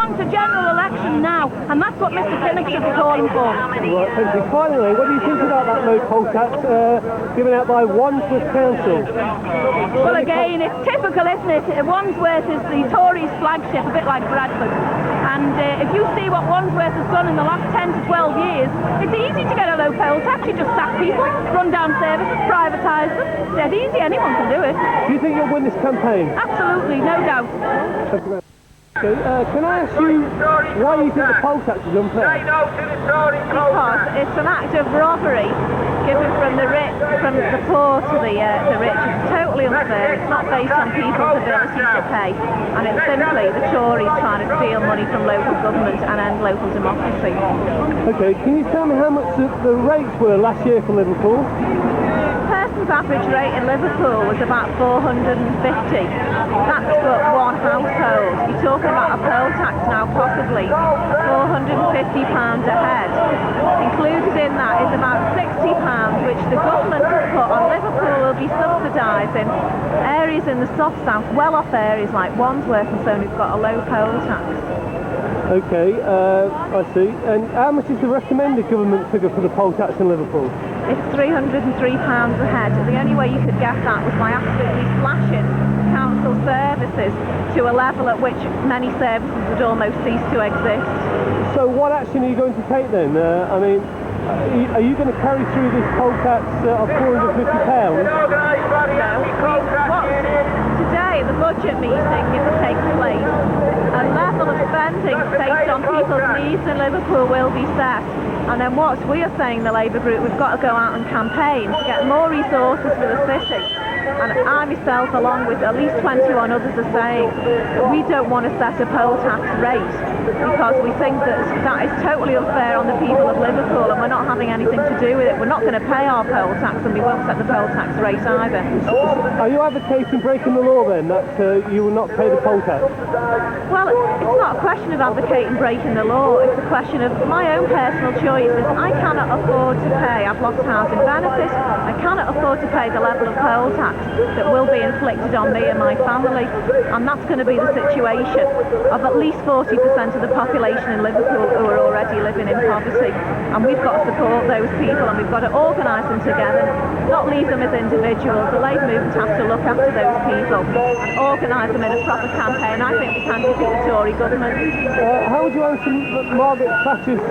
wants a general election now, and that's what Mr Pinnock should be calling for. Right, thank you. Finally, what do you think about that no poll tax given out by Wandsworth Council? Well, again, it's typical, isn't it? Wandsworth is the Tories' flagship, a bit like Bradford. And if you see what Wandsworth has done in the last 10 to 12 years, it's easy to get a low poll tax. You just sack people, run down services, privatise them. It's dead easy, anyone can do it. Do you think you'll win this campaign? Absolutely, no doubt. Okay, can I ask you why you think the poll tax is unfair? Because it's an act of robbery given from the rich, from the poor to the rich. It's totally unfair. It's not based on people's ability to pay, and it's simply the Tories trying to steal money from local government and end local democracy. Okay, can you tell me how much the rates were last year for Liverpool? Person's average rate in Liverpool was about 450. That's for one household. You're talking about a poll tax now possibly £450 a head. Included in that is about £60, which the government has put on Liverpool will be subsidising areas in the soft south, well-off areas like Wandsworth and so on, who've got a low poll tax. Okay, I see. And how much is the recommended government figure for the poll tax in Liverpool? It's £303 a head. The only way you could get that was by absolutely slashing council services to a level at which many services would almost cease to exist. So what action are you going to take then? I mean, are you going to carry through this poll tax of £450? No. Today, the budget meeting takes place. A level of spending based on people's needs in Liverpool will be set. And then what we are saying, the Labour group, we've got to go out and campaign to get more resources for the city. And I myself, along with at least 21 others, are saying that we don't want to set a poll tax rate because we think that that is totally unfair on the people of Liverpool, and we're not having anything to do with it. We're not going to pay our poll tax, and we won't set the poll tax rate either. Are you advocating breaking the law then, that you will not pay the poll tax? Well, it's not a question of advocating breaking the law. It's a question of my own personal choices. I cannot afford to pay. I've lost housing benefits. I cannot afford to pay the level of poll tax that will be inflicted on me and my family, and that's going to be the situation of at least 40% of the population in Liverpool who are already living in poverty, and we've got to support those people, and we've got to organise them together, not leave them as individuals. The Labour movement has to look after those people and organise them in a proper campaign. I think we can defeat the Tory government. How would you answer Margaret Thatcher's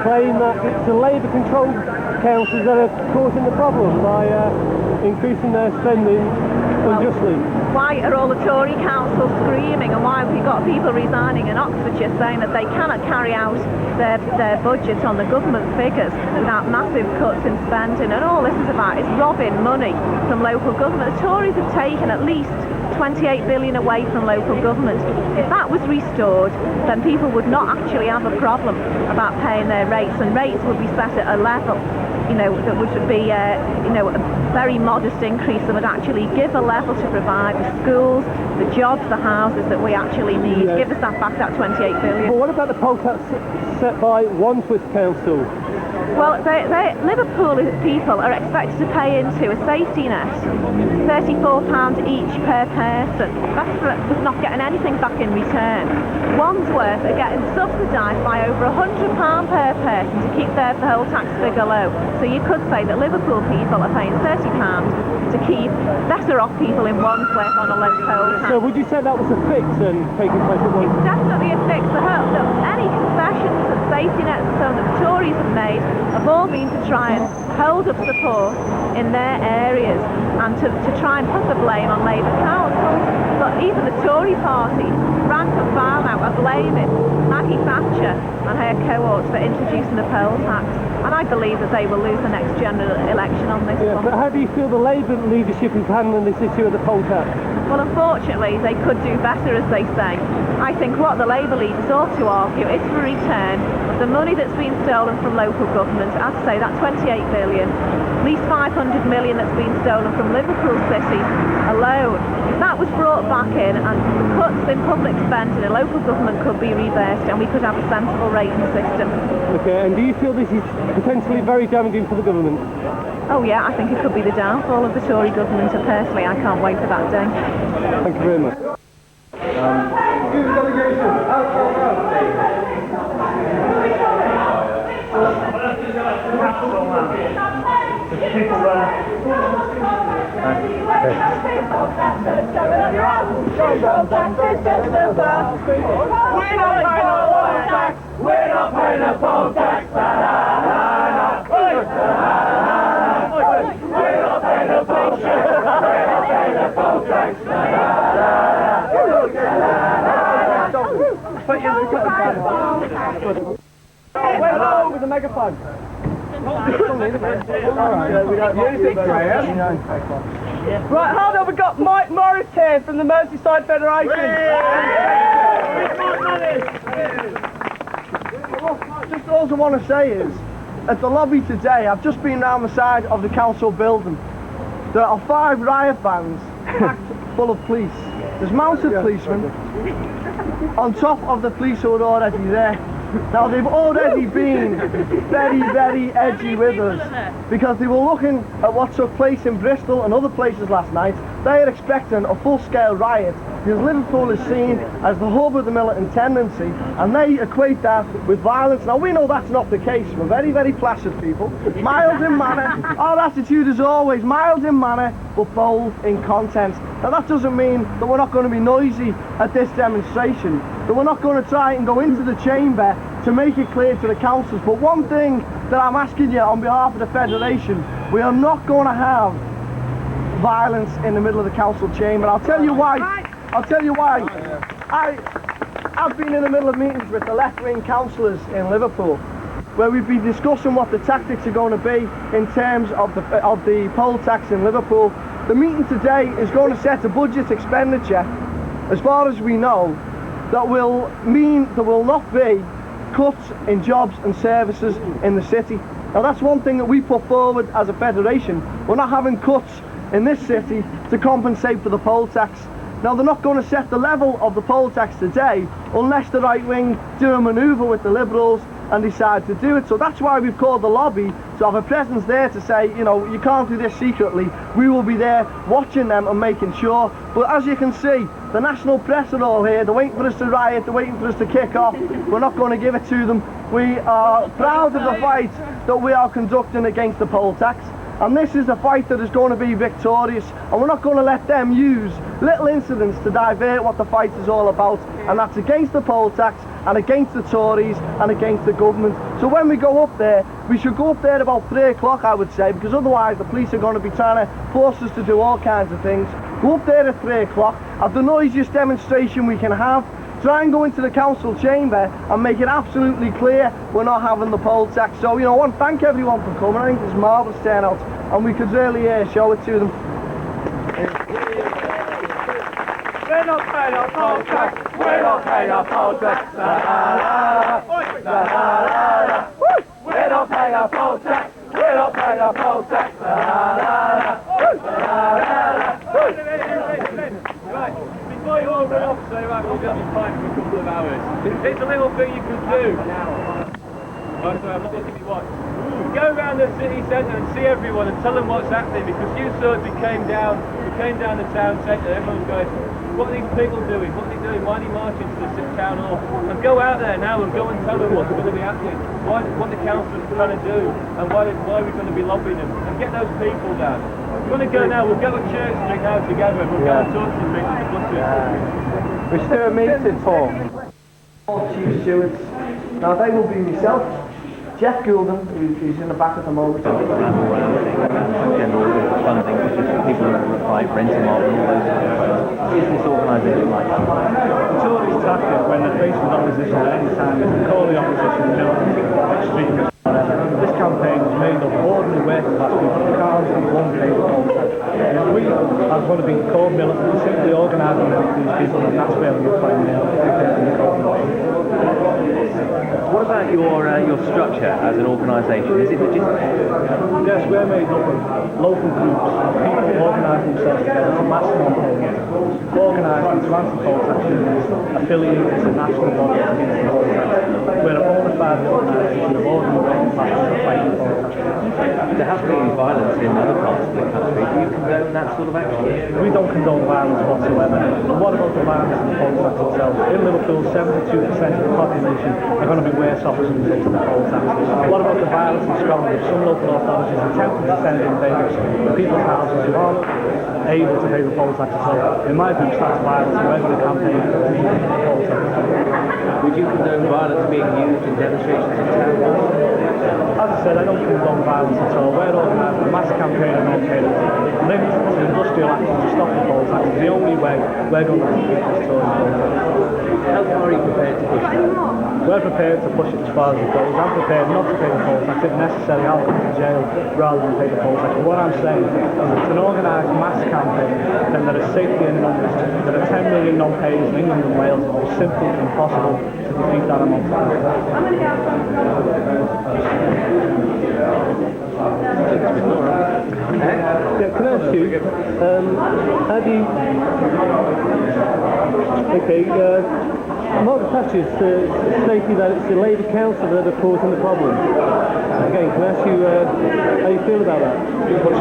claim that it's the Labour-controlled councils that are causing the problem by increasing their spending unjustly? Why are all the Tory councils screaming, and why have we got people resigning in Oxfordshire saying that they cannot carry out their budget on the government figures without massive cuts in spending? And all this is about is robbing money from local government. The Tories have taken at least 28 billion away from local government. If that was restored, then people would not actually have a problem about paying their rates, and rates would be set at a level, that would be, a very modest increase that would actually give a level to provide the schools, the jobs, the houses that we actually need. Yeah. Give us back that 28 billion. But what about the poll tax set by Wandsworth Council? Well, Liverpool people are expected to pay into a safety net, £34 each per person. That's for not getting anything back in return. Wandsworth are getting subsidised by over £100 per person to keep their poll tax figure low. So you could say that Liverpool people are paying £30 to keep better off people in Wandsworth on a low poll tax. So would you say that was a fix then, taking place at Wandsworth? It's definitely a fix. Any concessions and safety nets and so on that the Tories have made have all been to try and hold up support in their areas and to try and put the blame on Labour councils. But even the Tory party, rank and file now, are blaming Maggie Thatcher and her cohorts for introducing the poll tax. And I believe that they will lose the next general election on this one. But how do you feel the Labour leadership is handling this issue of the poll tax? Well, unfortunately, they could do better, as they say. I think what the Labour leaders ought to argue is for return of the money that's been stolen from local government. I'd say that 28 billion, at least 500 million that's been stolen from Liverpool City alone. If that was brought back in and cuts in public spending, the local government could be reversed and we could have a sensible rating system. Okay, and do you feel this is potentially very damaging for the government? Oh yeah, I think it could be the downfall of the Tory government, and personally I can't wait for that day. Thank you very much. Delegation, out. We're not paying the poll tax. We're not paying the bullshit. We're not paying the poll tax. Hello with the megaphone. Right, hold on, we've got Mike Morris here from the Merseyside Federation. Just all I want to say is, at the lobby today, I've just been round the side of the council building. There are 5 riot vans packed full of police. There's mounted policemen on top of the police who are already there. Now they've already been very, very edgy with us because they were looking at what took place in Bristol and other places last night. They are expecting a full-scale riot because Liverpool is seen as the hub of the militant tendency, and they equate that with violence. Now we know that's not the case. We're very, very placid people, mild in manner. Our attitude is always mild in manner but bold in content. Now that doesn't mean that we're not going to be noisy at this demonstration, that we're not going to try and go into the chamber to make it clear to the councillors. But one thing that I'm asking you on behalf of the Federation, we are not going to have violence in the middle of the council chamber. I'll tell you why. I'll tell you why. I've been in the middle of meetings with the left-wing councillors in Liverpool, where we've been discussing what the tactics are going to be in terms of the poll tax in Liverpool. The meeting today is going to set a budget expenditure, as far as we know, that will mean there will not be cuts in jobs and services in the city. Now that's one thing that we put forward as a federation. We're not having cuts in this city to compensate for the poll tax. Now they're not going to set the level of the poll tax today unless the right wing do a manoeuvre with the Liberals and decide to do it. So that's why we've called the lobby, to have a presence there to say, you know, you can't do this secretly. We will be there watching them and making sure. But as you can see, the national press are all here. They're waiting for us to riot, they're waiting for us to kick off. We're not going to give it to them. We are proud of the fight that we are conducting against the poll tax. And this is a fight that is going to be victorious, and we're not going to let them use little incidents to divert what the fight is all about, and that's against the poll tax and against the Tories and against the government. So when we go up there, we should go up there about 3 o'clock, I would say, because otherwise the police are going to be trying to force us to do all kinds of things. Go up there at 3 o'clock, have the noisiest demonstration we can have, try and go into the council chamber and make it absolutely clear we're not having the poll tax. So, you know, I want to thank everyone for coming. I think it's a marvellous turnout, and we could really show it to them. We're not paying our poll tax. We're not paying our poll tax. We're not paying our poll tax. We're not paying our poll tax. Before you all run off, say, right, we'll be on the pipe for a couple of hours. It's a little thing you can do. Oh, sorry, I'm not looking at you watch. Go around the city centre and see everyone and tell them what's happening, because you saw we came down the town centre, everyone's going, what are these people doing? What are they doing? Why are they marching to the town hall? And go out there now and go and tell them what's going to be happening, what the council is trying to do, and why we're going to be lobbying them, and get those people down. We're going to go now, we'll go to Church Street now together, and we'll go and talk to the people in the buses. We're still a meeting, Paul. Chief Stewards. Now they will be myself, Jeff Goulden, who's in the back at the moment. General funding, which is people who like renting out and all those things. Is this organisation like that? The Tories' tactic when they're faced with opposition at any time is to call the opposition extremists, whatever. This campaign is made up of ordinary working class people who can't and won't pay the poll tax. And if we are going to be called militant, simply organising these people, and that's where we're playing now. What about your structure as an organisation? Is it legitimate? Yes, we're made up of local groups, people who organise themselves together for mass campaigns, organising to anti-poll tax unions, affiliated to national bodies against the poll tax. We're a bona fide organisation of ordinary working classes that fight the poll tax. There has been violence in other parts of the country. Do you condone that sort of action? We don't condone violence whatsoever. And what about the violence in the poll tax itself? In Liverpool, 72% of the population are going to be worse off as a result of the poll tax. What about the violence in Scotland? Some local authorities attempted to send invaders to people's houses who aren't able to pay the poll tax at all. In my view, that's violence, and we're going to campaign for the poll tax. Would you condone violence being used in demonstrations in town? As I said, I don't condone violence at all. We're organising a mass campaign on okay, linked to industrial action to stop the poll tax. It's the only way we're going to defeat this Tory poll tax. How far are you prepared to push that? We're prepared to push it as far as it goes. I'm prepared not to pay the poll tax. If necessary, I'll go to jail rather than pay the poll tax. But what I'm saying is it's an organised mass campaign, then there is safety in numbers. There are 10 million non-payers in England and Wales. It's simply impossible to defeat that amount of people. Yeah, can I ask you, how do you... Okay, Margaret Thatcher stated that it's the Labour Council that are causing the problem. Again, can I ask you how you feel about that? Well,